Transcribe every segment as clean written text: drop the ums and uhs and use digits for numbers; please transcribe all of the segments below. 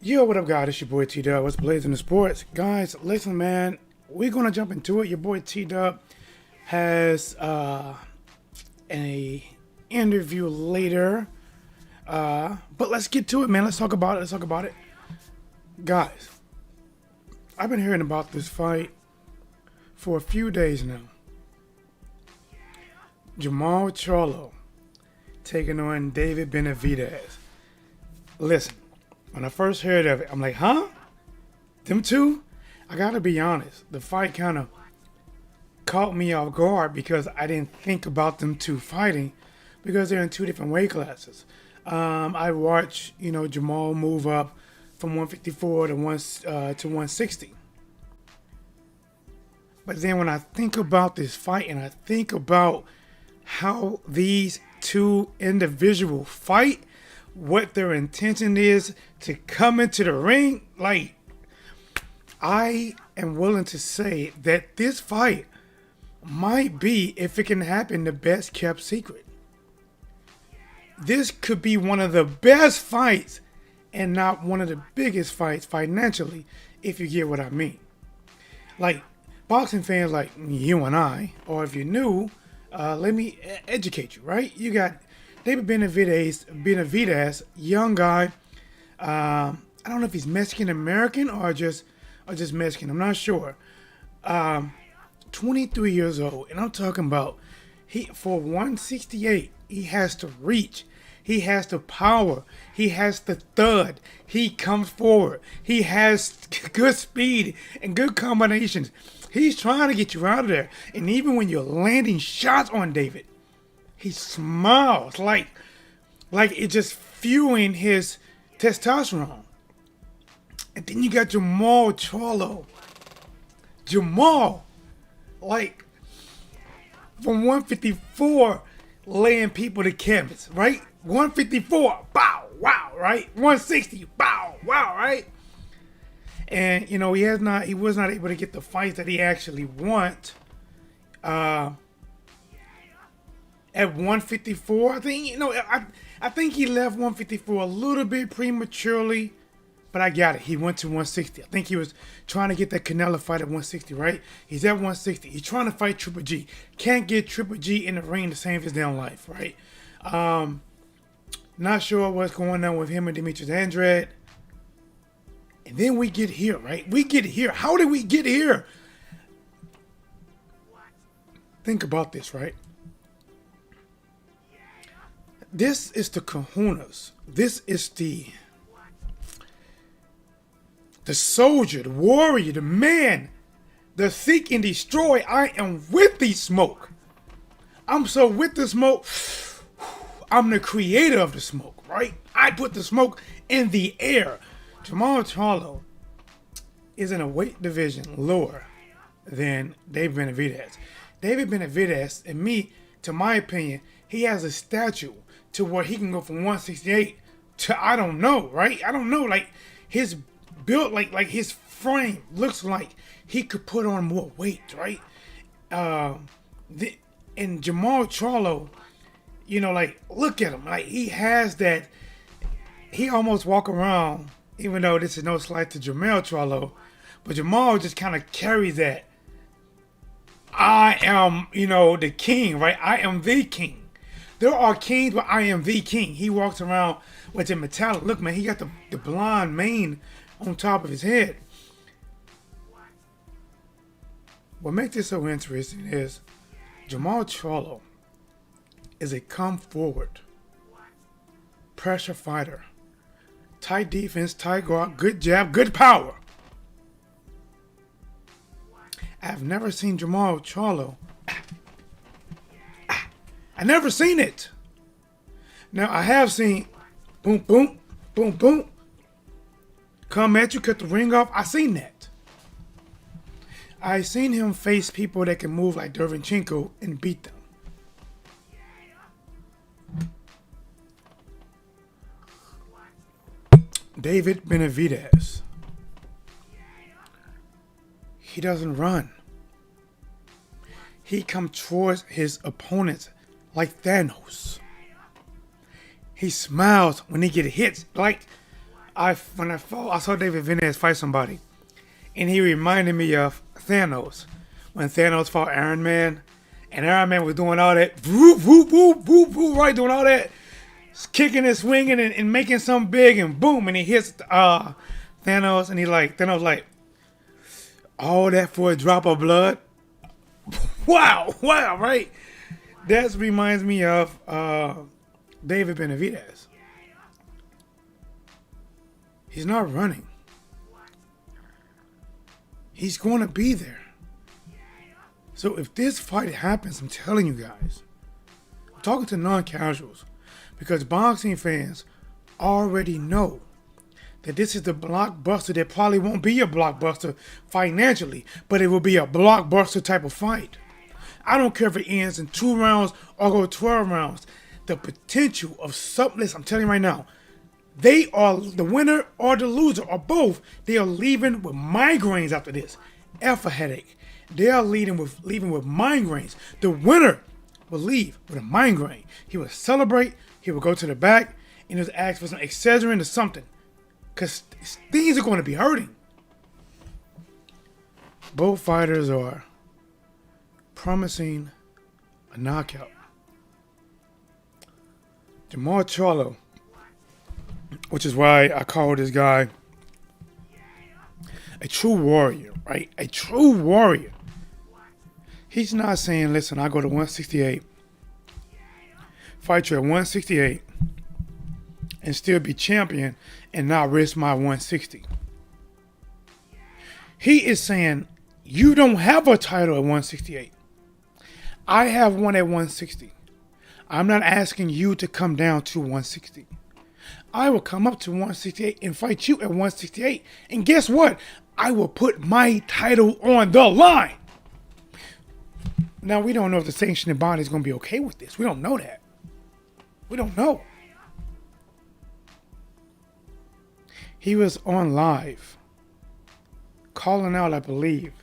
Yo, what up, guys? It's your boy T Dub. What's blazing the sports, guys? Listen, man, we're gonna jump into it. Your boy T Dub has a interview later, but let's get to it, man. Let's talk about it. Guys. I've been hearing about this fight for a few days now. Jermall Charlo taking on David Benavidez. Listen. When I first heard of it, I'm like, huh? Them two? I gotta be honest. The fight kind of caught me off guard because I didn't think about them two fighting because they're in two different weight classes. I watched, Jermall move up from 154 to 160. But then when I think about this fight and I think about how these two individuals fight, what their intention is to come into the ring, like, I am willing to say that this fight might be, if it can happen, the best kept secret. This could be one of the best fights and not one of the biggest fights financially, if you get what I mean. Like, boxing fans like you and I, or if you're new, let me educate you, right? You got David Benavidez, young guy. I don't know if he's Mexican American or just Mexican. I'm not sure. 23 years old, and I'm talking about for 168. He has to reach. He has the power. He has the thud. He comes forward. He has good speed and good combinations. He's trying to get you out of there. And even when you're landing shots on David, he smiles like it's just fueling his testosterone. And then you got Jermall Charlo. Jermall, like, from 154, laying people to canvas, right? 154, bow, wow, right? 160, bow, wow, right? And, he was not able to get the fights that he actually wants. At 154, I think, I think he left 154 a little bit prematurely, but I got it. He went to 160. I think he was trying to get that Canelo fight at 160, right? He's at 160. He's trying to fight Triple G. Can't get Triple G in the ring to save his damn life, right? Not sure what's going on with him and Demetrius Andrade. And then we get here, right? We get here. How did we get here? Think about this, right? This is the kahunas. This is the soldier, the warrior, the man, the seek and destroy. I am with the smoke. I'm so with the smoke. I'm the creator of the smoke, right? I put the smoke in the air. Jermall Charlo is in a weight division lower than David Benavidez. David Benavidez, and me, to my opinion, he has a statue to where he can go from 168 to, I don't know, right? I don't know, like, his build, like his frame looks like he could put on more weight, right? And Jermall Charlo, like, look at him, like, he has that. He almost walk around, even though this is no slight to Jermall Charlo, but Jermall just kind of carries that. I am, the king, right? I am the king. There are kings, but I am the king. He walks around with the metallic. Look, man, he got the blonde mane on top of his head. What makes this so interesting is Jermall Charlo is a come forward, pressure fighter. Tight defense, tight guard, good jab, good power. I've never seen Jermall Charlo. I never seen it. Now, I have seen boom, boom, boom, boom. Come at you, cut the ring off. I seen that. I seen him face people that can move like Dervinchenko and beat them. David Benavidez. He doesn't run. He comes towards his opponents like Thanos. He smiles when he get hits. Like, I saw David Benavidez fight somebody, and he reminded me of Thanos when Thanos fought Iron Man, and Iron Man was doing all that, whoop whoop whoop whoop whoop, right, doing all that, kicking and swinging and making something big, and boom, and he hits Thanos, and Thanos like, all that for a drop of blood. Wow, right? That reminds me of David Benavidez. He's not running. He's going to be there. So if this fight happens, I'm telling you guys, I'm talking to non-casuals, because boxing fans already know that this is the blockbuster that probably won't be a blockbuster financially, but it will be a blockbuster type of fight. I don't care if it ends in 2 rounds or go 12 rounds. The potential of something, I'm telling you right now, they are the winner or the loser or both. They are leaving with migraines after this. F a headache. They are leaving with migraines. The winner will leave with a migraine. He will celebrate. He will go to the back and just ask for some Excedrin or something, because things are going to be hurting. Both fighters are promising a knockout. Jermall Charlo, which is why I call this guy a true warrior, right? A true warrior. He's not saying, listen, I go to 168, fight you at 168, and still be champion and not risk my 160. He is saying, you don't have a title at 168. I have one at 160. I'm not asking you to come down to 160. I will come up to 168 and fight you at 168. And guess what? I will put my title on the line. Now, we don't know if the sanctioning body is going to be okay with this. We don't know that. We don't know. He was on live, calling out, I believe,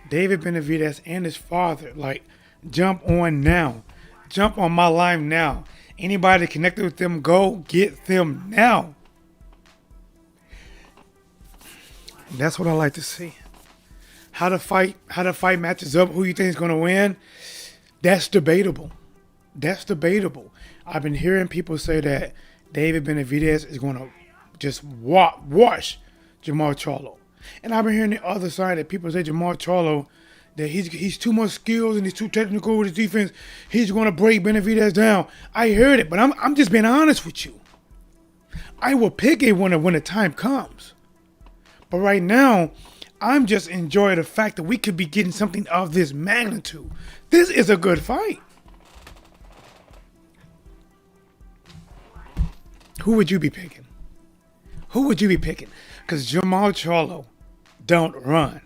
David Benavidez and his father, like, jump on now. Jump on my line now. Anybody connected with them, go get them now. That's what I like to see. How the fight matches up, who you think is going to win, that's debatable. That's debatable. I've been hearing people say that David Benavidez is going to just wash Jermall Charlo. And I've been hearing the other side that people say Jermall Charlo, that he's too much skills and he's too technical with his defense. He's going to break Benavidez down. I heard it, but I'm just being honest with you. I will pick a winner when the time comes. But right now, I'm just enjoying the fact that we could be getting something of this magnitude. This is a good fight. Who would you be picking? Who would you be picking? Because Jermall Charlo don't run.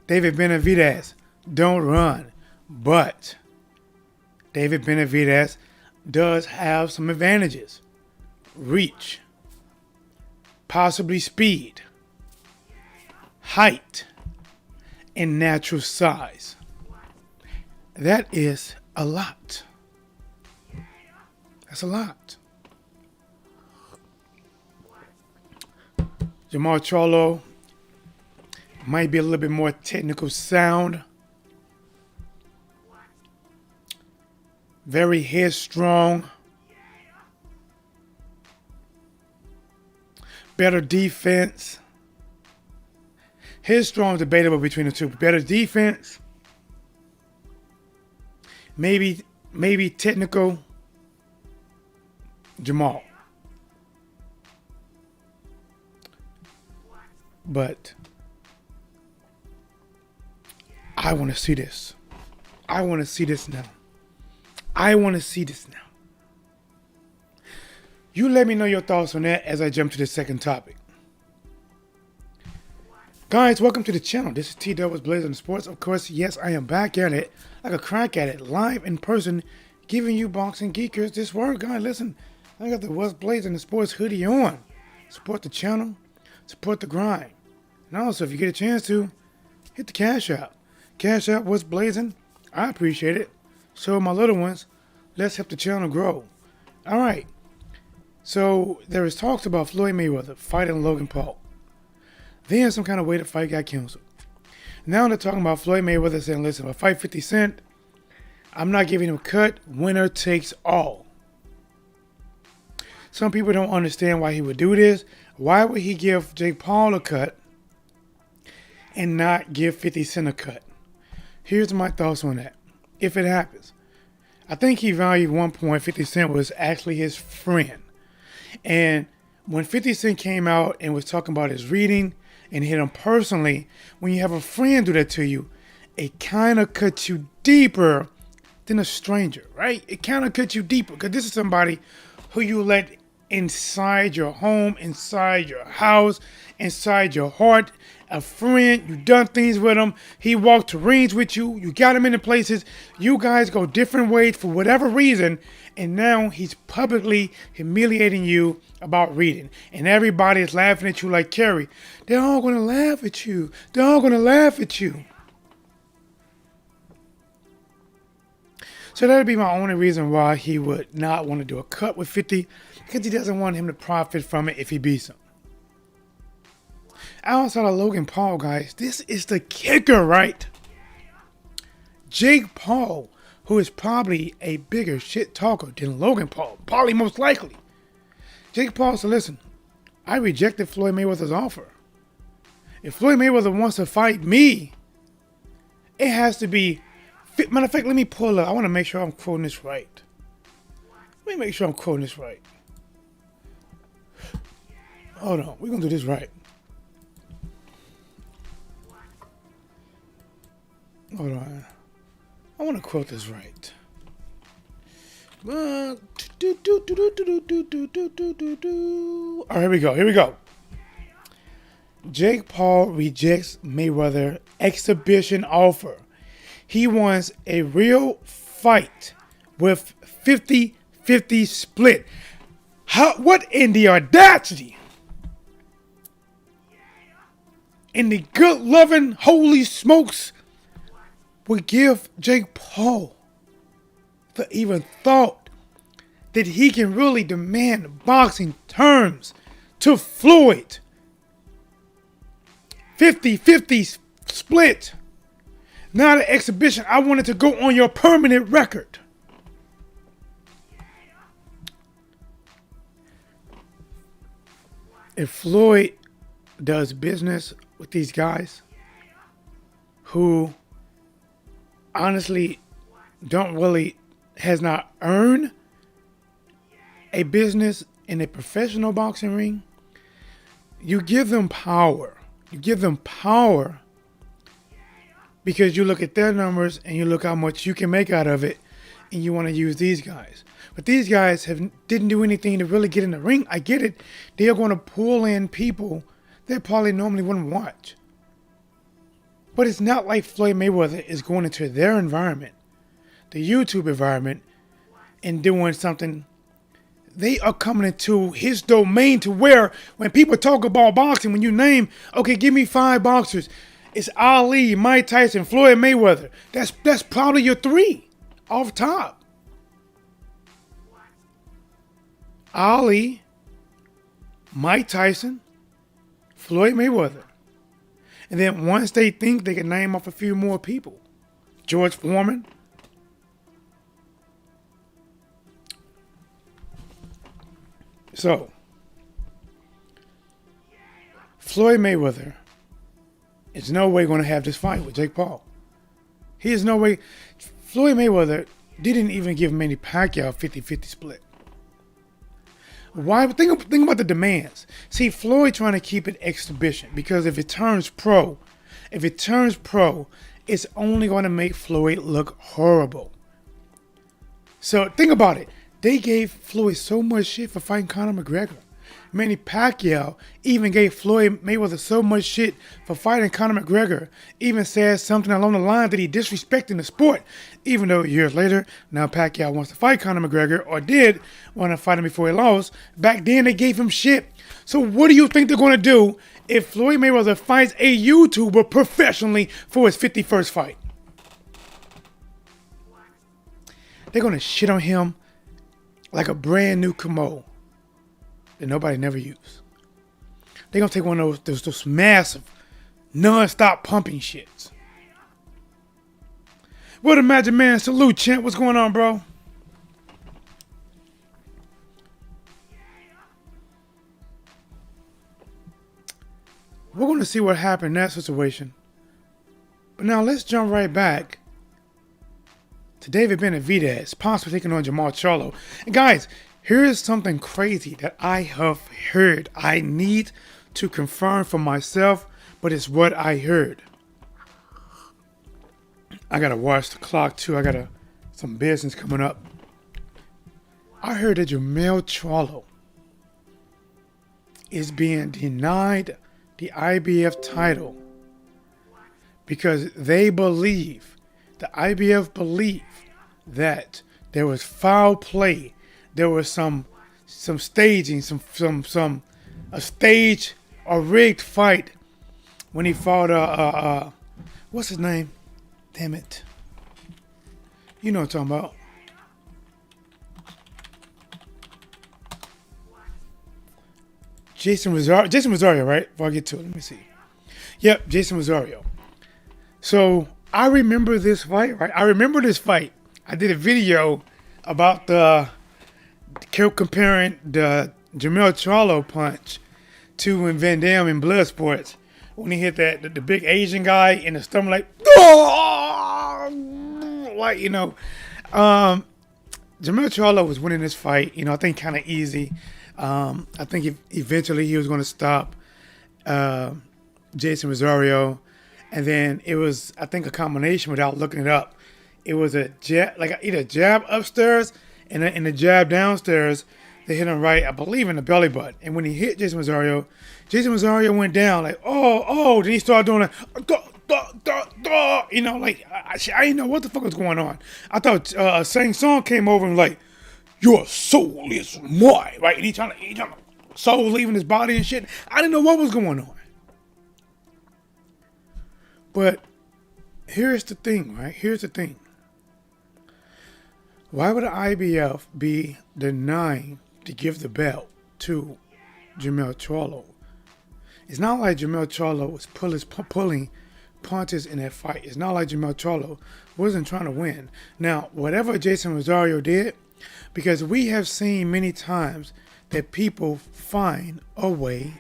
David Benavidez don't run. But David Benavidez does have some advantages. Reach. Possibly speed. Height. And natural size. That is a lot. That's a lot. Jermall Charlo might be a little bit more technical sound. Very headstrong. Better defense. Headstrong is debatable between the two. Better defense. Maybe technical. Jermall. But I want to see this. I want to see this now. I want to see this now. You let me know your thoughts on that as I jump to the second topic. Guys, welcome to the channel. This is T-Doubles Blazing Sports. Of course, yes, I am back at it, like a crack at it, live in person, giving you boxing geekers this word. Guys, listen, I got the What's Blazing Sports hoodie on. Support the channel. Support the grind. And also, if you get a chance to, hit the Cash App. Cash App What's Blazing. I appreciate it. So my little ones, let's help the channel grow. All right. So there was talks about Floyd Mayweather fighting Logan Paul. Then some kind of way the fight got canceled. Now they're talking about Floyd Mayweather saying, listen, if I fight 50 Cent, I'm not giving him a cut. Winner takes all. Some people don't understand why he would do this. Why would he give Jake Paul a cut and not give 50 Cent a cut? Here's my thoughts on that. If it happens, I think he valued 1.50 Cent was actually his friend. And when 50 Cent came out and was talking about his reading and hit him personally, when you have a friend do that to you, it kind of cuts you deeper than a stranger, right? It kind of cuts you deeper because this is somebody who you let inside your home, inside your house, inside your heart. A friend, you done things with him. He walked to rings with you. You got him into places. You guys go different ways for whatever reason. And now he's publicly humiliating you about reading. And everybody's laughing at you like Kerry. They're all going to laugh at you. They're all going to laugh at you. So that would be my only reason why he would not want to do a cut with 50. Because he doesn't want him to profit from it if he beats him. Outside of Logan Paul, guys, this is the kicker, right? Jake Paul, who is probably a bigger shit talker than Logan Paul, probably most likely. Jake Paul said, listen, I rejected Floyd Mayweather's offer. If Floyd Mayweather wants to fight me, it has to be, matter of fact, let me pull up. I want to make sure I'm quoting this right. Let me make sure I'm quoting this right. Hold on, we're going to do this right. Hold on. I want to quote this right. All right, here we go. Here we go. Jake Paul rejects Mayweather exhibition offer. He wants a real fight with 50-50 split. What in the audacity? In the good loving holy smokes would give Jake Paul the even thought that he can really demand boxing terms to Floyd. 50-50 split. Not an exhibition. I wanted to go on your permanent record. If Floyd does business with these guys who honestly has not earned a business in a professional boxing ring, you give them power. You give them power because you look at their numbers and you look how much you can make out of it and you want to use these guys. But these guys didn't do anything to really get in the ring. I get it. They are going to pull in people that probably normally wouldn't watch. But it's not like Floyd Mayweather is going into their environment, the YouTube environment, and doing something. They are coming into his domain to where when people talk about boxing, when you name, okay, give me 5 boxers. It's Ali, Mike Tyson, Floyd Mayweather. That's probably your 3 off top. Ali, Mike Tyson, Floyd Mayweather. And then once they think they can name off a few more people. George Foreman. So, Floyd Mayweather is no way going to have this fight with Jake Paul. He is no way. Floyd Mayweather didn't even give Manny Pacquiao a 50-50 split. Why? Think about the demands. See, Floyd trying to keep it exhibition because if it turns pro, it's only going to make Floyd look horrible. So think about it. They gave Floyd so much shit for fighting Conor McGregor. Manny Pacquiao even gave Floyd Mayweather so much shit for fighting Conor McGregor. Even said something along the line that he disrespecting the sport. Even though years later, now Pacquiao wants to fight Conor McGregor, or did want to fight him before he lost. Back then, they gave him shit. So what do you think they're going to do if Floyd Mayweather fights a YouTuber professionally for his 51st fight? They're going to shit on him like a brand new Kamo. that nobody never used. They're going to take one of those massive, non-stop pumping shits. What a Magic Man. Salute, champ. What's going on, bro? We're going to see what happened in that situation. But now let's jump right back to David Benavidez, possibly taking on Jermall Charlo. And guys, here is something crazy that I have heard. I need to confirm for myself, but it's what I heard. I gotta watch the clock too. I got some business coming up. I heard that Jermall Charlo is being denied the IBF title because they believe, the IBF believe, that there was foul play. There was some staging, a stage, a rigged fight when he fought what's his name? Damn it. You know what I'm talking about. Jason Rosario, right? If I get to it, let me see. Yep, Jason Rosario. So I remember this fight, right? I remember this fight. I did a video about comparing the Jermall Charlo punch to when Van Damme in Bloodsport, when he hit the big Asian guy in the stomach, like, Jermall Charlo was winning this fight, I think kind of easy. I think eventually he was going to stop Jason Rosario, and then it was, I think, a combination without looking it up. It was a jab, either a jab upstairs and a jab downstairs. They hit him right, I believe, in the belly button. And when he hit Jason Rosario went down like, oh. Then he started doing I didn't know what the fuck was going on. I thought Sang Song came over and like, your soul is mine, right? And he trying to soul leaving his body and shit. I didn't know what was going on. But here's the thing, right? Here's the thing. Why would the IBF be denying to give the belt to Jermall Charlo? It's not like Jermall Charlo was pulling punches in that fight. It's not like Jermall Charlo wasn't trying to win. Now, whatever Jason Rosario did, because we have seen many times that people find a way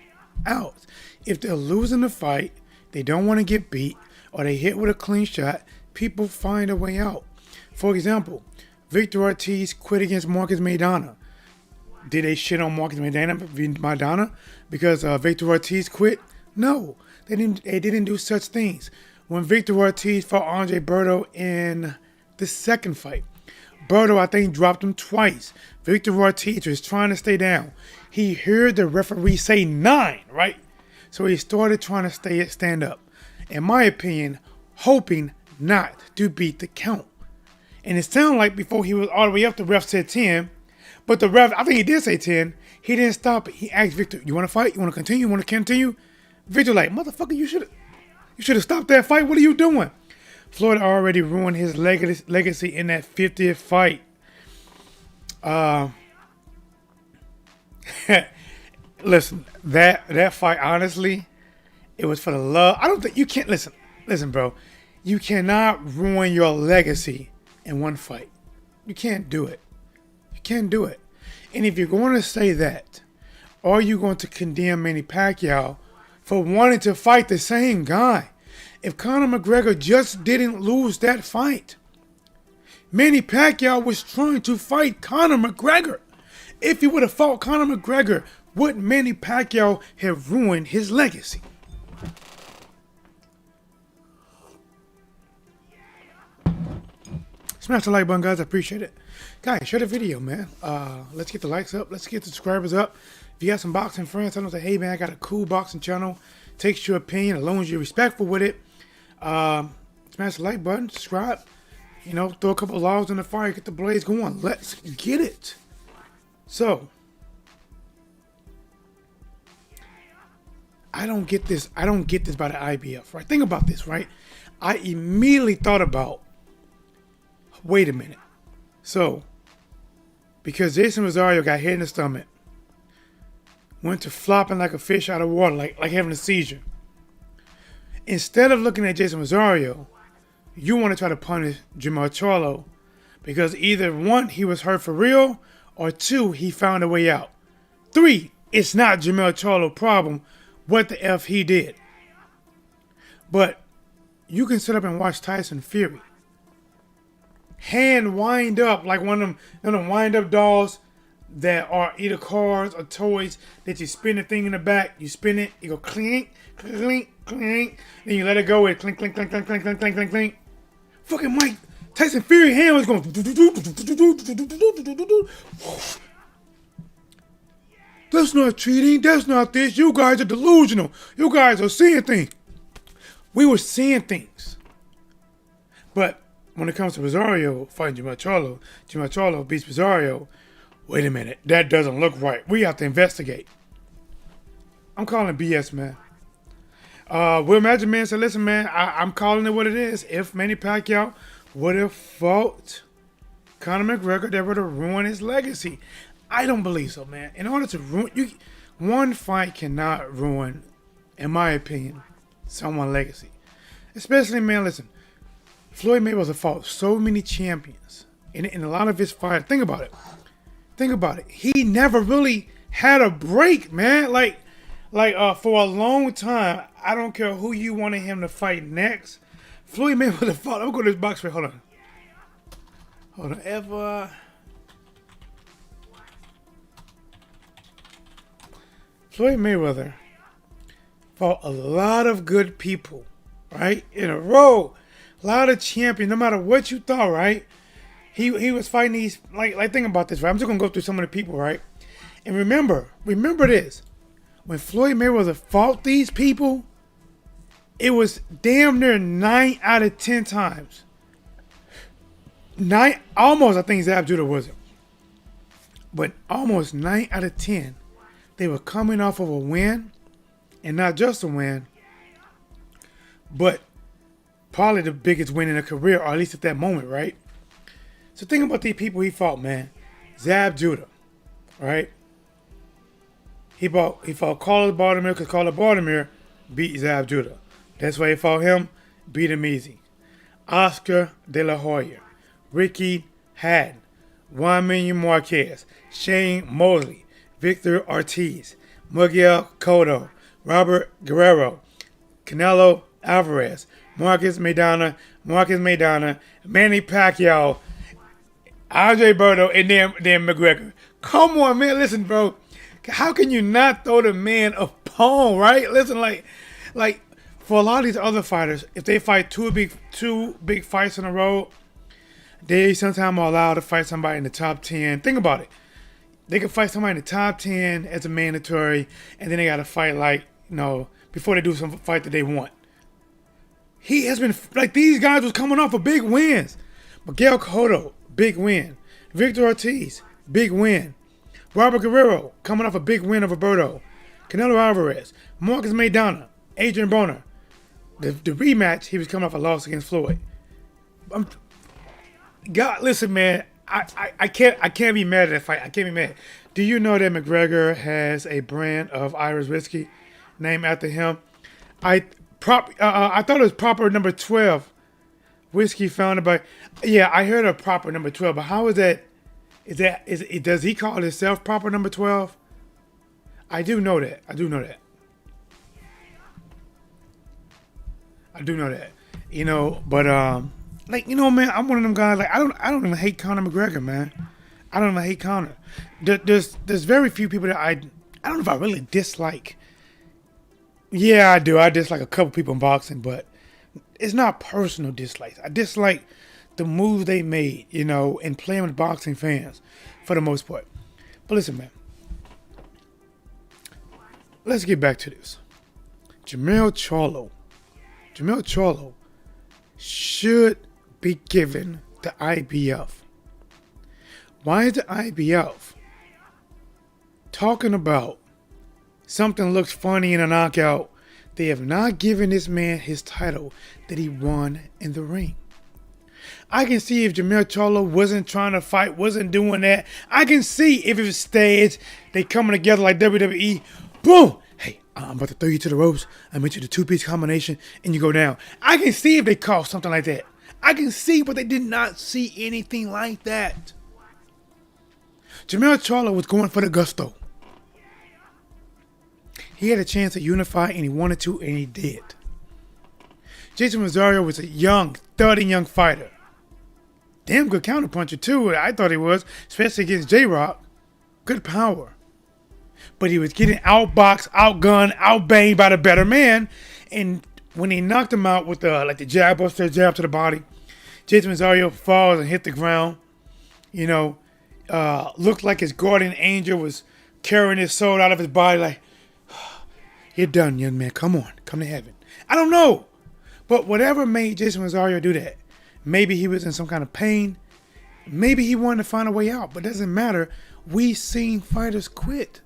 out. If they're losing the fight, they don't want to get beat, or they hit with a clean shot, people find a way out. For example, Victor Ortiz quit against Marcus Maidana. Did they shit on Marcus Maidana because Victor Ortiz quit? No, they didn't do such things. When Victor Ortiz fought Andre Berto in the second fight, Berto, I think, dropped him twice. Victor Ortiz was trying to stay down. He heard the referee say 9, right? So he started trying to stand up. In my opinion, hoping not to beat the count. And it sounded like before he was all the way up, the ref said 10. But the ref, I think he did say 10. He didn't stop it. He asked Victor, you want to fight? You want to continue? You want to continue? Victor like, motherfucker, you should have stopped that fight. What are you doing? Floyd already ruined his legacy in that 50th fight. Listen, that fight, honestly, it was for the love. I don't think you can't listen, bro. You cannot ruin your legacy in one fight. You can't do it. You can't do it. And if you're going to say that, are you going to condemn Manny Pacquiao for wanting to fight the same guy? If Conor McGregor just didn't lose that fight, Manny Pacquiao was trying to fight Conor McGregor. If he would have fought Conor McGregor, would Manny Pacquiao have ruined his legacy? Smash the like button, guys. I appreciate it. Guys, share the video, man. Let's get the likes up. Let's get the subscribers up. If you got some boxing friends, tell them, say, hey, man, I got a cool boxing channel. Takes your opinion, as long as you're respectful with it. Smash the like button, subscribe. Throw a couple of logs in the fire, get the blaze going. Let's get it. So, I don't get this. I don't get this by the IBF, right? Think about this, right? I immediately thought about, wait a minute. So, because Jason Rosario got hit in the stomach, went to flopping like a fish out of water, like having a seizure. Instead of looking at Jason Rosario, you want to try to punish Jermall Charlo because either one, he was hurt for real, or two, he found a way out. Three, it's not Jermall Charlo's problem what the F he did. But you can sit up and watch Tyson Fury. Hand wind up like one of them wind up dolls that are either cars or toys that you spin the thing in the back, you spin it, you go clink, clink, clink, then you let it go, it clink, clink, clink, clink, clink, clink, clink, clink, clink. Fucking Mike Tyson Fury hand was going. That's not cheating, that's not this, you guys are delusional, you guys are seeing things. We were seeing things. But when it comes to Rosario fighting Jermall Charlo beats Rosario, wait a minute, that doesn't look right. We have to investigate. I'm calling BS, man. Will Magic Man said, listen, man, I'm calling it what it is. If Manny Pacquiao would have fought Conor McGregor, that would have ruined his legacy. I don't believe so, man. In order to ruin, one fight cannot ruin, in my opinion, someone's legacy. Especially, man, listen, Floyd Mayweather fought so many champions. In a lot of his fights, think about it. He never really had a break, man. Like for a long time, I don't care who you wanted him to fight next. Floyd Mayweather fought. I'm going to this box fight. Hold on. Floyd Mayweather fought a lot of good people, right? In a row. A lot of champions, no matter what you thought, right? He was fighting these, like think about this, right? I'm just going to go through some of the people, right? And remember this. When Floyd Mayweather fought these people, it was damn near 9 out of 10 times. Almost, I think Zab Judah wasn't. But almost 9 out of 10, they were coming off of a win. And not just a win, but probably the biggest win in their career, or at least at that moment, right? So think about the people he fought, man. Zab Judah, right? He fought Carlos Baltimore because Carlos Baltimore beat Zab Judah. That's why he fought him, beat him easy. Oscar De La Hoya, Ricky Hatton, Juan Manuel Marquez, Shane Mosley, Victor Ortiz, Miguel Cotto, Robert Guerrero, Canelo Alvarez, Marcus Maidana, Manny Pacquiao, Andre Berto, and then McGregor. Come on, man. Listen, bro. How can you not throw the man a bone, right? Listen, like for a lot of these other fighters, if they fight two big fights in a row, they sometimes are allowed to fight somebody in the top 10. Think about it. They can fight somebody in the top 10 as a mandatory, and then they got to fight before they do some fight that they want. He has been, these guys was coming off of big wins. Miguel Cotto, big win. Victor Ortiz, big win. Robert Guerrero, coming off a big win over Berto. Canelo Alvarez, Marcus Maidana, Adrian Broner. The rematch, he was coming off a loss against Floyd. God, listen, man, I can't be mad at that fight. I can't be mad. Do you know that McGregor has a brand of Irish whiskey named after him? I thought it was proper number 12 whiskey founded by. Yeah, I heard of proper number 12, but how is that? Does he call himself proper number 12? I do know that. But man, I'm one of them guys. I don't even hate Conor McGregor, man. I don't even hate Conor. There's very few people that I don't know if I really dislike. Yeah, I do. I dislike a couple people in boxing, but it's not personal dislikes. I dislike the moves they made, and playing with boxing fans for the most part. But listen, man. Let's get back to this. Jermall Charlo should be given the IBF. Why is the IBF talking about something looks funny in a knockout? They have not given this man his title that he won in the ring. I can see if Jermall Charlo wasn't trying to fight, wasn't doing that. I can see if it was staged, they coming together like WWE. Boom! Hey, I'm about to throw you to the ropes. I met you the two-piece combination, and you go down. I can see if they call something like that. I can see, but they did not see anything like that. Jermall Charlo was going for the gusto. He had a chance to unify, and he wanted to, and he did. Jason Rosario was a young, thudding young fighter. Damn good counterpuncher, too. I thought he was, especially against J-Rock. Good power. But he was getting outboxed, outgunned, outbanged by the better man. And when he knocked him out with the jab, buster jab to the body, Jason Rosario falls and hit the ground. You know, looked like his guardian angel was carrying his soul out of his body like, you're done, young man. Come on. Come to heaven. I don't know. But whatever made Jason Rosario do that, maybe he was in some kind of pain. Maybe he wanted to find a way out. But it doesn't matter. We seen fighters quit.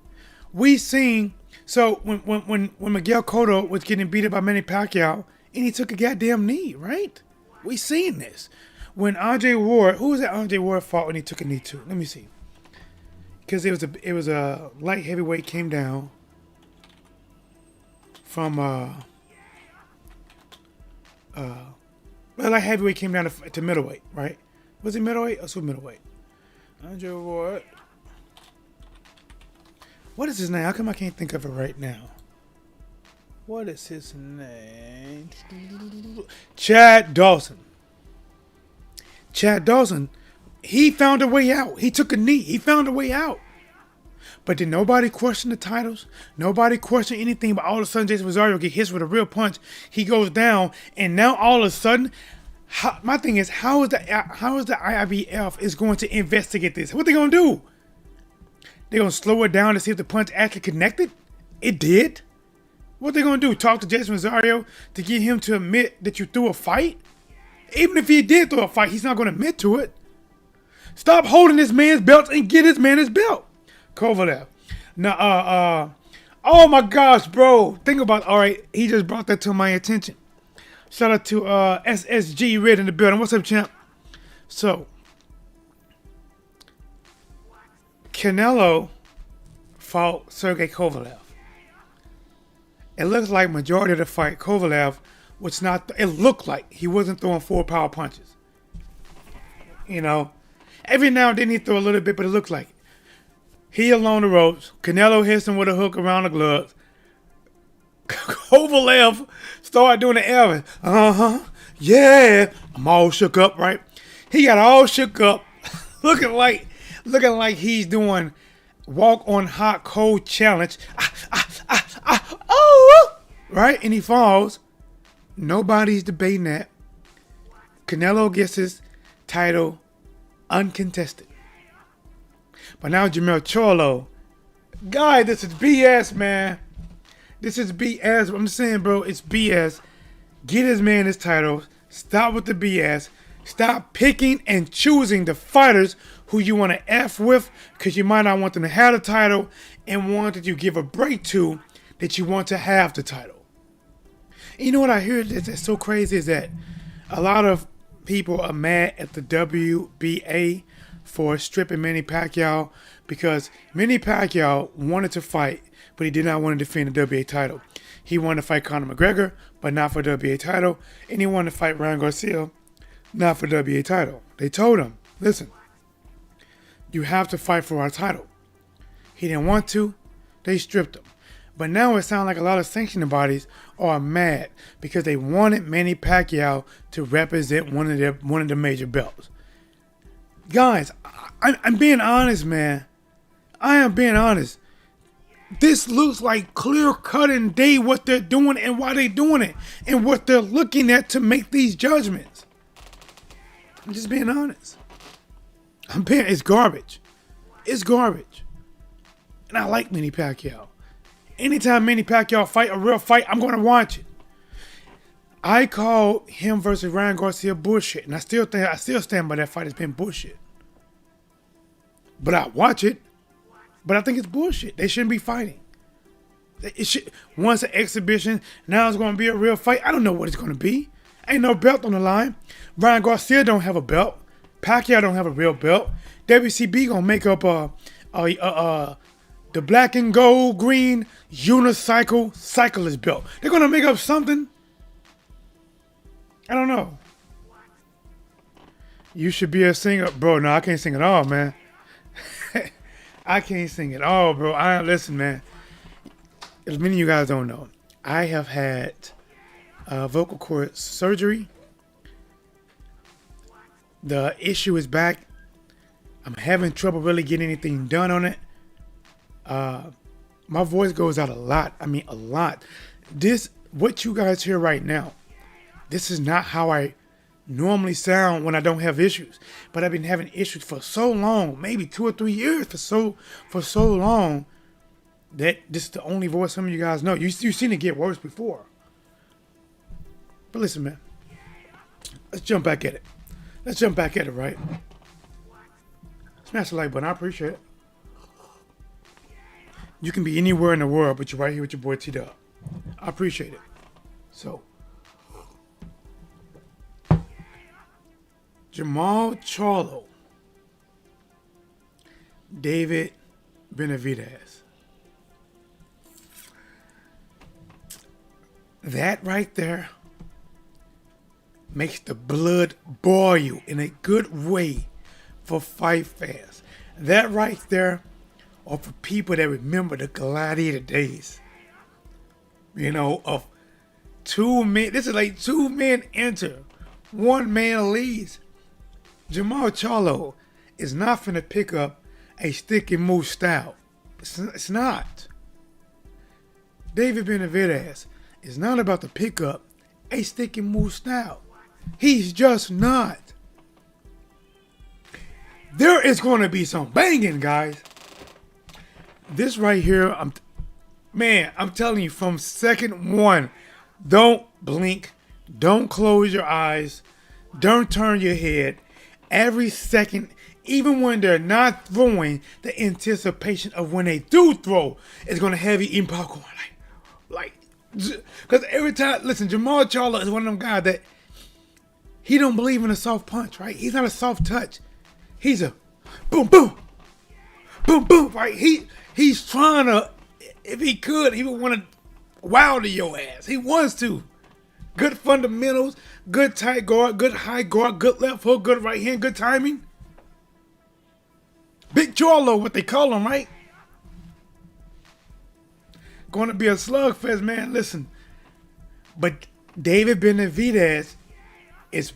We seen. So when Miguel Cotto was getting beat up by Manny Pacquiao, and he took a goddamn knee, right? We seen this. When Andre Ward, who was that Andre Ward fought when he took a knee to? Let me see. Because it was a light heavyweight came down from light heavyweight came down to middleweight, right? Was it middleweight or super middleweight? Andre Ward. What is his name? How come I can't think of it right now? What is his name? Chad Dawson. Chad Dawson, he found a way out. He took a knee. He found a way out. But did nobody question the titles? Nobody question anything. But all of a sudden, Jason Rosario get hit with a real punch. He goes down, and now all of a sudden, my thing is, how is the IBF is going to investigate this? What they gonna do? They gonna slow it down to see if the punch actually connected? It did. What they gonna do? Talk to Jason Rosario to get him to admit that you threw a fight? Even if he did throw a fight, he's not gonna admit to it. Stop holding this man's belt and get this man his belt. Kovalev. Now, oh my gosh, bro. Think about, all right, he just brought that to my attention. Shout out to SSG Red in the building. What's up, champ? So, Canelo fought Sergey Kovalev. It looks like majority of the fight, Kovalev was not, it looked like he wasn't throwing full power punches. You know, every now and then he threw a little bit, but it looked like it. He along the ropes. Canelo hits him with a hook around the gloves. Kovalev started doing the Elvis. Yeah. I'm all shook up, right? He got all shook up, looking like he's doing walk on hot cold challenge. Oh, right? And he falls. Nobody's debating that. Canelo gets his title uncontested. But now Jermall Charlo, guy, this is BS, man. This is BS. I'm saying, bro, it's BS. Get his man his title. Stop with the BS. Stop picking and choosing the fighters who you want to F with because you might not want them to have the title and want that you give a break to that you want to have the title. And you know what I hear that's so crazy is that a lot of people are mad at the WBA for stripping Manny Pacquiao because Manny Pacquiao wanted to fight, but he did not want to defend the WBA title. He wanted to fight Conor McGregor, but not for the WBA title, and he wanted to fight Ryan Garcia, not for the WBA title. They told him, listen, you have to fight for our title. He didn't want to. They stripped him. But now it sounds like a lot of sanctioning bodies are mad because they wanted Manny Pacquiao to represent one of the major belts. Guys, I'm being honest, man. I am being honest. This looks like clear-cut and day what they're doing and why they're doing it and what they're looking at to make these judgments. I'm just being honest. It's garbage. It's garbage. And I like Manny Pacquiao. Anytime Manny Pacquiao fight a real fight, I'm going to watch it. I call him versus Ryan Garcia bullshit, and I still stand by that fight as being bullshit. But I watch it. But I think it's bullshit. They shouldn't be fighting. It should. Once an exhibition, now it's going to be a real fight. I don't know what it's going to be. Ain't no belt on the line. Ryan Garcia don't have a belt. Pacquiao don't have a real belt. WCB gonna make up the black and gold green unicycle cyclist belt. They're gonna make up something. I don't know. You should be a singer, bro. No, I can't sing at all, man. I can't sing at all, bro. Listen, man. As many of you guys don't know, I have had vocal cord surgery. The issue is back. I'm having trouble really getting anything done on it. My voice goes out a lot. I mean, a lot. What you guys hear right now, this is not how I normally sound when I don't have issues. But I've been having issues for so long, maybe 2 or 3 years, for so long, that this is the only voice some of you guys know. You've seen it get worse before. But listen, man. Let's jump back at it, right? Smash the like button. I appreciate it. You can be anywhere in the world, but you're right here with your boy T-Dub. I appreciate it. So, Jermall Charlo, David Benavidez. That right there makes the blood boil in a good way for fight fans. That right there are for people that remember the gladiator days. You know, of 2 men. This is like 2 men enter, 1 man leaves. Jermall Charlo is not finna pick up a stick and move style. It's not. David Benavidez is not about to pick up a stick and move style. He's just not. There is going to be some banging, guys. This right here, I'm telling you, from second 1, don't blink, don't close your eyes, don't turn your head. Every second, even when they're not throwing, the anticipation of when they do throw is going to have you eating popcorn. Because every time, listen, Jermall Charlo is one of them guys that he don't believe in a soft punch, right? He's not a soft touch. He's a boom, boom, boom, boom, right? He's trying to, if he could, he would want to wilder your ass. He wants to. Good fundamentals, good tight guard, good high guard, good left hook, good right hand, good timing. Big Charlo, what they call him, right? Going to be a slugfest, man. Listen. But David Benavidez is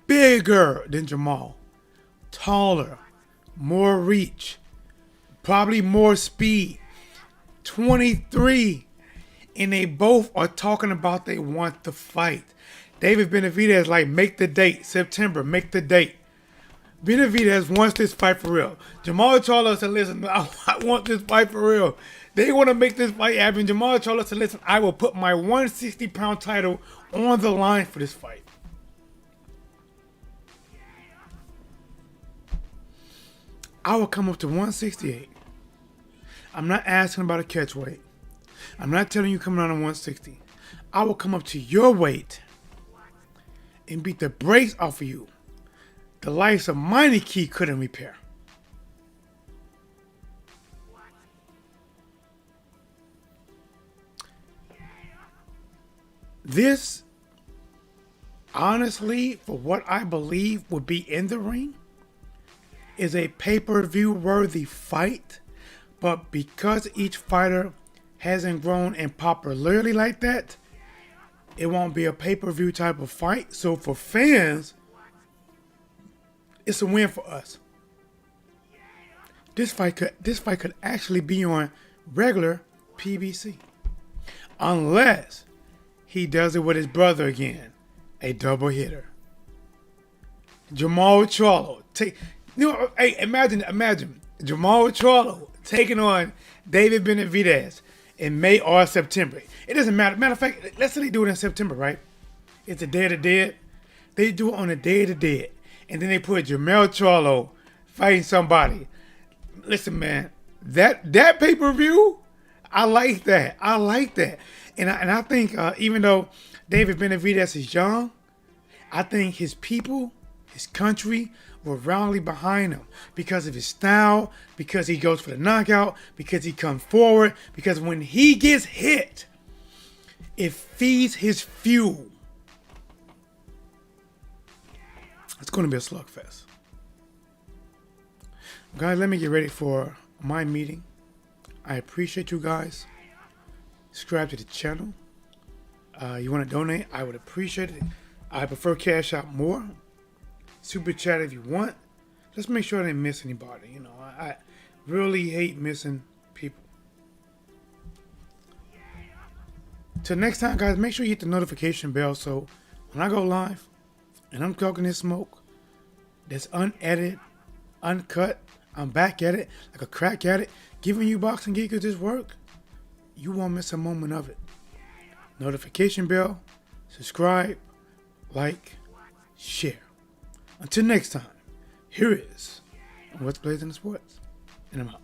bigger than Jermall. Taller, more reach, probably more speed. 23. And they both are talking about they want to fight. David Benavidez like, make the date. September, make the date. Benavidez wants this fight for real. Jermall Charlo said, listen, I want this fight for real. They want to make this fight happen. Jermall Charlo said, listen, I will put my 160-pound title on the line for this fight. I will come up to 168. I'm not asking about a catch weight. I'm not telling you coming on 160. I will come up to your weight and beat the brakes off of you. The likes of Miney Key couldn't repair. This, honestly, for what I believe would be in the ring, is a pay-per-view worthy fight. But because each fighter hasn't grown in popularity like that, it won't be a pay-per-view type of fight. So for fans, it's a win for us. This fight could actually be on regular PBC. Unless he does it with his brother again. A double hitter. Jermall Charlo. Hey, imagine Jermall Charlo taking on David Benavidez in May or September. It doesn't matter. Matter of fact, let's say they do it in September, right? It's a Day of the Dead. They do it on a Day of the Dead. And then they put Jermall Charlo fighting somebody. Listen, man, that pay-per-view, I like that. And I think even though David Benavidez is young, I think his people, his country, will rally behind him because of his style, because he goes for the knockout, because he comes forward, because when he gets hit, it feeds his fuel. It's going to be a slugfest. Guys, let me get ready for my meeting. I appreciate you guys. Subscribe to the channel. You want to donate? I would appreciate it. I prefer Cash Out more. Super chat if you want. Just make sure I didn't miss anybody. You know, I really hate missing people. Till next time, guys, make sure you hit the notification bell so when I go live and I'm talking this smoke that's unedited, uncut, I'm back at it like a crack at it, giving you boxing geeks this work, you won't miss a moment of it. Notification bell, subscribe, like, share. Until next time, here is What's Blazing the Sports, and I'm out.